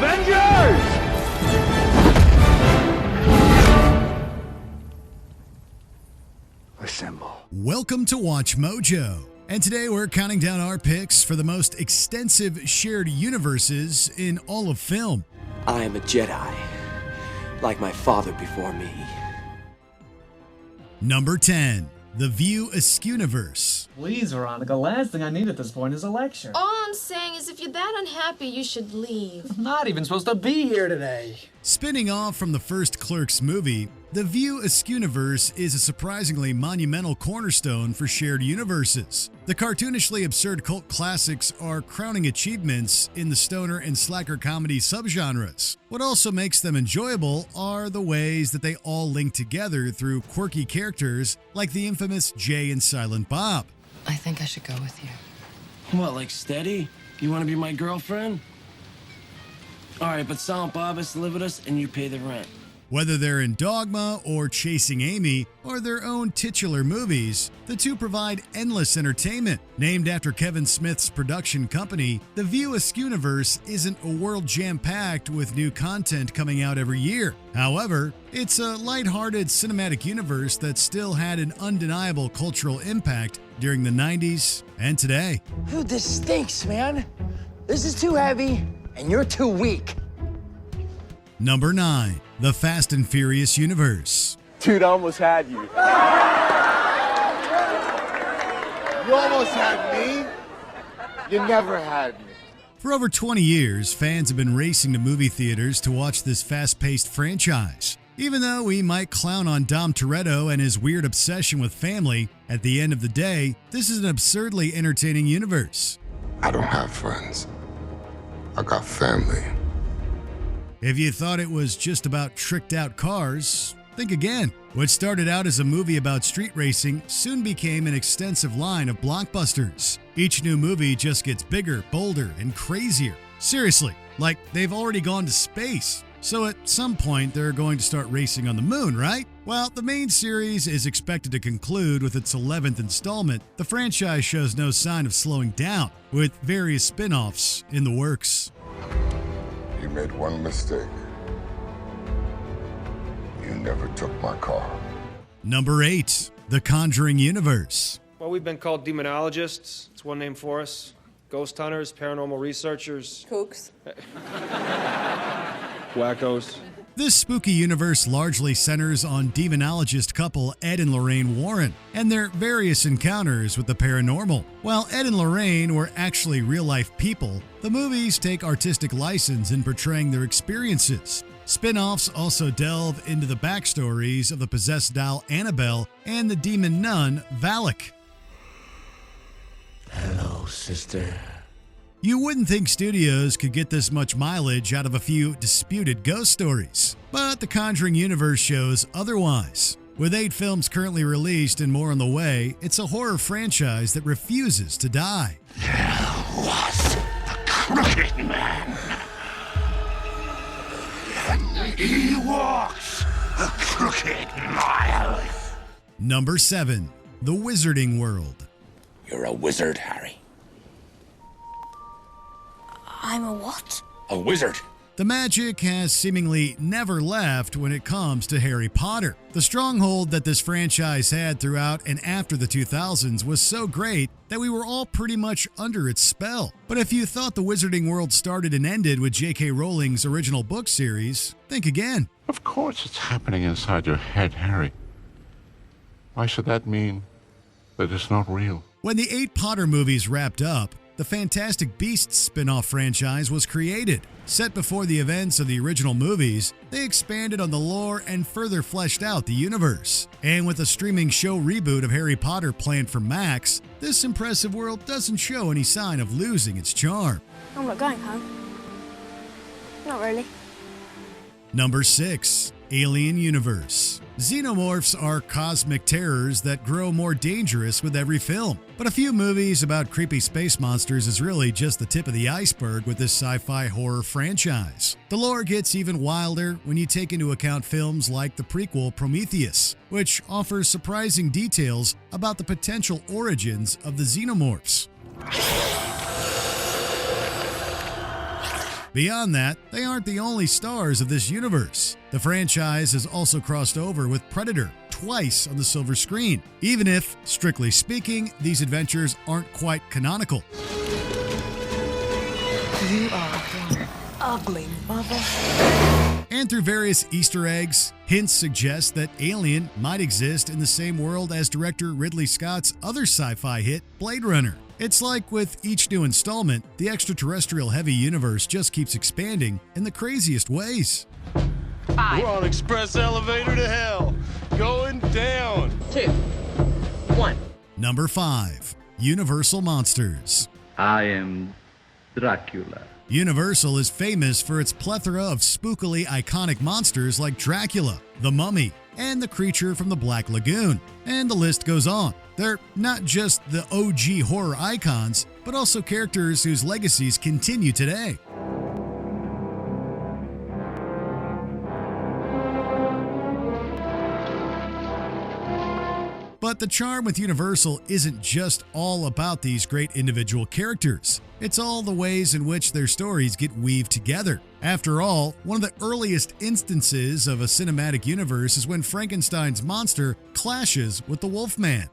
Avengers! Assemble. Welcome to Watch Mojo. And today we're counting down our picks for the most extensive shared universes in all of film. I am a Jedi, like my father before me. Number 10. The VES Universe. Please, Veronica, last thing I need at this point is a lecture. All I'm saying is if you're that unhappy, you should leave. I'm not even supposed to be here today. Spinning off from the first Clerks movie, the VES Universe is a surprisingly monumental cornerstone for shared universes. The cartoonishly absurd cult classics are crowning achievements in the stoner and slacker comedy subgenres. What also makes them enjoyable are the ways that they all link together through quirky characters like the infamous Jay and Silent Bob. I think I should go with you. What, like steady? You want to be my girlfriend? All right, but Silent Bob has to live with us and you pay the rent. Whether they're in Dogma or Chasing Amy or their own titular movies, the two provide endless entertainment. Named after Kevin Smith's production company, the VES Universe isn't a world jam-packed with new content coming out every year. However, it's a lighthearted cinematic universe that still had an undeniable cultural impact during the 90s and today. Dude, this stinks, man. This is too heavy, and you're too weak. Number 9. The Fast and Furious Universe. Dude, I almost had you. You almost had me. You never had me. For over 20 years, fans have been racing to movie theaters to watch this fast-paced franchise. Even though we might clown on Dom Toretto and his weird obsession with family, at the end of the day, this is an absurdly entertaining universe. I don't have friends. I got family. If you thought it was just about tricked-out cars, think again. What started out as a movie about street racing soon became an extensive line of blockbusters. Each new movie just gets bigger, bolder, and crazier. Seriously, like they've already gone to space. So at some point, they're going to start racing on the moon, right? Well, the main series is expected to conclude with its 11th installment. The franchise shows no sign of slowing down, with various spin-offs in the works. You made one mistake. You never took my car. Number 8. The Conjuring Universe. Well, we've been called demonologists. It's one name for us. Ghost hunters, paranormal researchers. Kooks. Wackos. This spooky universe largely centers on demonologist couple Ed and Lorraine Warren and their various encounters with the paranormal. While Ed and Lorraine were actually real-life people, the movies take artistic license in portraying their experiences. Spin-offs also delve into the backstories of the possessed doll Annabelle and the demon nun Valak. Hello, sister. You wouldn't think studios could get this much mileage out of a few disputed ghost stories, but the Conjuring Universe shows otherwise. With 8 films currently released and more on the way, it's a horror franchise that refuses to die. There was a crooked man. And he walks a crooked mile. Number 7. The Wizarding World. You're a wizard, Harry. I'm a what? A wizard. The magic has seemingly never left when it comes to Harry Potter. The stronghold that this franchise had throughout and after the 2000s was so great that we were all pretty much under its spell. But if you thought the Wizarding World started and ended with J.K. Rowling's original book series, think again. Of course it's happening inside your head, Harry. Why should that mean that it's not real? When the 8 Potter movies wrapped up, the Fantastic Beasts spin-off franchise was created. Set before the events of the original movies, they expanded on the lore and further fleshed out the universe. And with a streaming show reboot of Harry Potter planned for Max, this impressive world doesn't show any sign of losing its charm. I'm not going home. Not really. Number 6. Alien Universe. Xenomorphs are cosmic terrors that grow more dangerous with every film. But a few movies about creepy space monsters is really just the tip of the iceberg with this sci-fi horror franchise. The lore gets even wilder when you take into account films like the prequel Prometheus, which offers surprising details about the potential origins of the Xenomorphs. Beyond that, they aren't the only stars of this universe. The franchise has also crossed over with Predator twice on the silver screen, even if, strictly speaking, these adventures aren't quite canonical. You are one ugly mother. And through various Easter eggs, hints suggest that Alien might exist in the same world as director Ridley Scott's other sci-fi hit, Blade Runner. It's like with each new installment, the extraterrestrial heavy universe just keeps expanding in the craziest ways. 5, We're on express elevator to hell. Going down. 2, 1. Number 5. Universal Monsters. I am Dracula. Universal is famous for its plethora of spookily iconic monsters like Dracula, the Mummy, and the creature from the Black Lagoon. And the list goes on. They're not just the OG horror icons, but also characters whose legacies continue today. But the charm with Universal isn't just all about these great individual characters. It's all the ways in which their stories get weaved together. After all, one of the earliest instances of a cinematic universe is when Frankenstein's monster clashes with the Wolfman.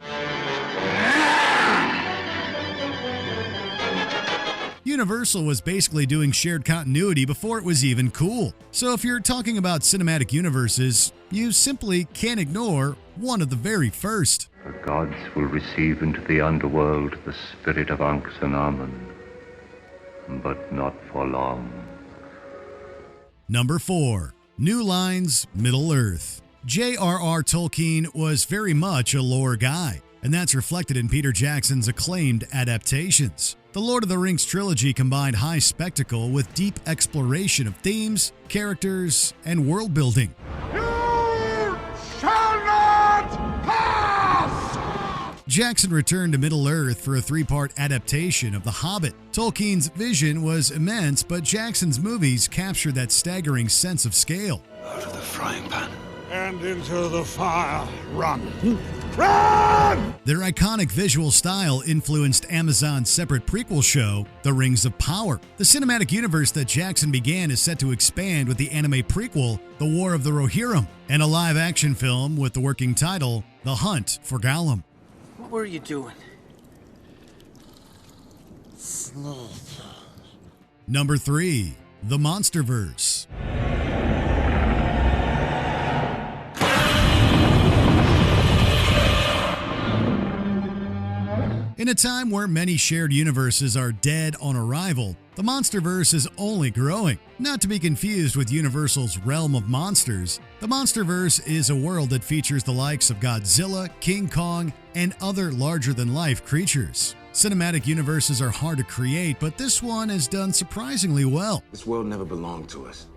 Universal was basically doing shared continuity before it was even cool. So if you're talking about cinematic universes, you simply can't ignore one of the very first. The gods will receive into the underworld the spirit of Anxanaman, but not for long. Number 4. New Lines, Middle-earth. J.R.R. Tolkien was very much a lore guy, and that's reflected in Peter Jackson's acclaimed adaptations. The Lord of the Rings trilogy combined high spectacle with deep exploration of themes, characters, and world building. You shall not pass! Jackson returned to Middle-earth for a 3-part adaptation of The Hobbit. Tolkien's vision was immense, but Jackson's movies captured that staggering sense of scale. Out of the frying pan. And into the fire. Run! Run! Their iconic visual style influenced Amazon's separate prequel show, The Rings of Power. The cinematic universe that Jackson began is set to expand with the anime prequel, The War of the Rohirrim, and a live-action film with the working title, The Hunt for Gollum. What were you doing? Number 3. The Monsterverse. In a time where many shared universes are dead on arrival, the Monsterverse is only growing. Not to be confused with Universal's realm of monsters, the Monsterverse is a world that features the likes of Godzilla, King Kong, and other larger-than-life creatures. Cinematic universes are hard to create, but this one has done surprisingly well. This world never belonged to us.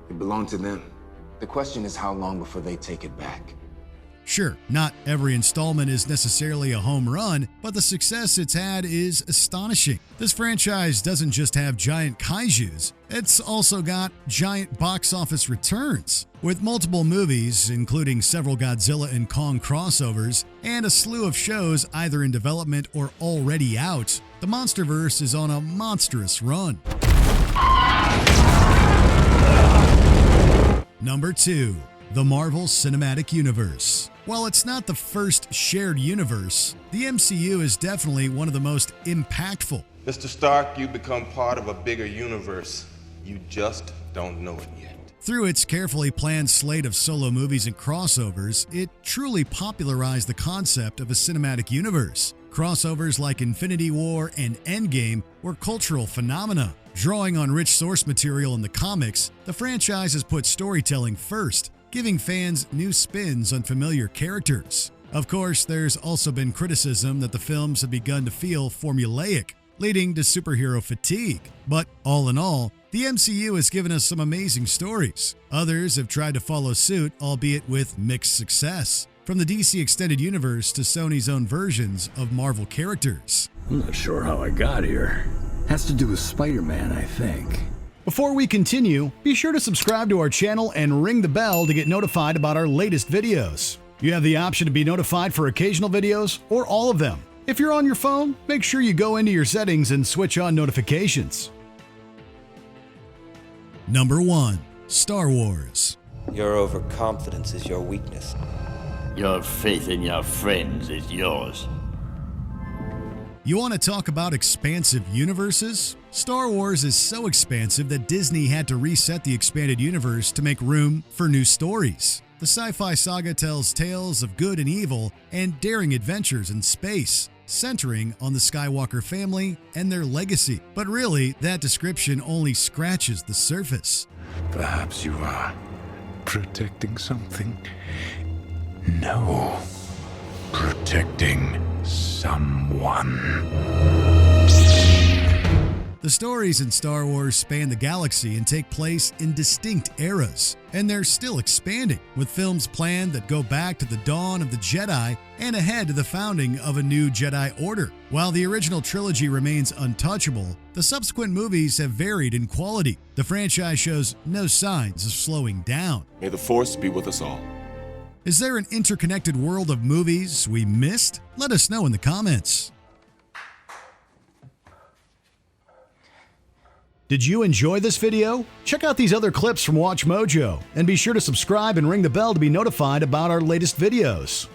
It belonged to them. The question is how long before they take it back. Sure, not every installment is necessarily a home run, but the success it's had is astonishing. This franchise doesn't just have giant kaijus, it's also got giant box office returns. With multiple movies, including several Godzilla and Kong crossovers, and a slew of shows either in development or already out, the Monsterverse is on a monstrous run. Number 2. The Marvel Cinematic Universe. While it's not the first shared universe, the MCU is definitely one of the most impactful. Mr. Stark, you become part of a bigger universe. You just don't know it yet. Through its carefully planned slate of solo movies and crossovers, it truly popularized the concept of a cinematic universe. Crossovers like Infinity War and Endgame were cultural phenomena. Drawing on rich source material in the comics, the franchise has put storytelling first, giving fans new spins on familiar characters. Of course, there's also been criticism that the films have begun to feel formulaic, leading to superhero fatigue. But all in all, the MCU has given us some amazing stories. Others have tried to follow suit, albeit with mixed success. From the DC Extended Universe to Sony's own versions of Marvel characters. I'm not sure how I got here. Has to do with Spider-Man, I think. Before we continue, be sure to subscribe to our channel and ring the bell to get notified about our latest videos. You have the option to be notified for occasional videos or all of them. If you're on your phone, make sure you go into your settings and switch on notifications. Number 1. Star Wars. Your overconfidence is your weakness. Your faith in your friends is yours. You want to talk about expansive universes? Star Wars is so expansive that Disney had to reset the expanded universe to make room for new stories. The sci-fi saga tells tales of good and evil and daring adventures in space, centering on the Skywalker family and their legacy. But really, that description only scratches the surface. Perhaps you are protecting something. No. Protecting someone. The stories in Star Wars span the galaxy and take place in distinct eras, and they're still expanding, with films planned that go back to the dawn of the Jedi and ahead to the founding of a new Jedi Order. While the original trilogy remains untouchable, the subsequent movies have varied in quality. The franchise shows no signs of slowing down. May the Force be with us all. Is there an interconnected world of movies we missed? Let us know in the comments. Did you enjoy this video? Check out these other clips from WatchMojo and be sure to subscribe and ring the bell to be notified about our latest videos.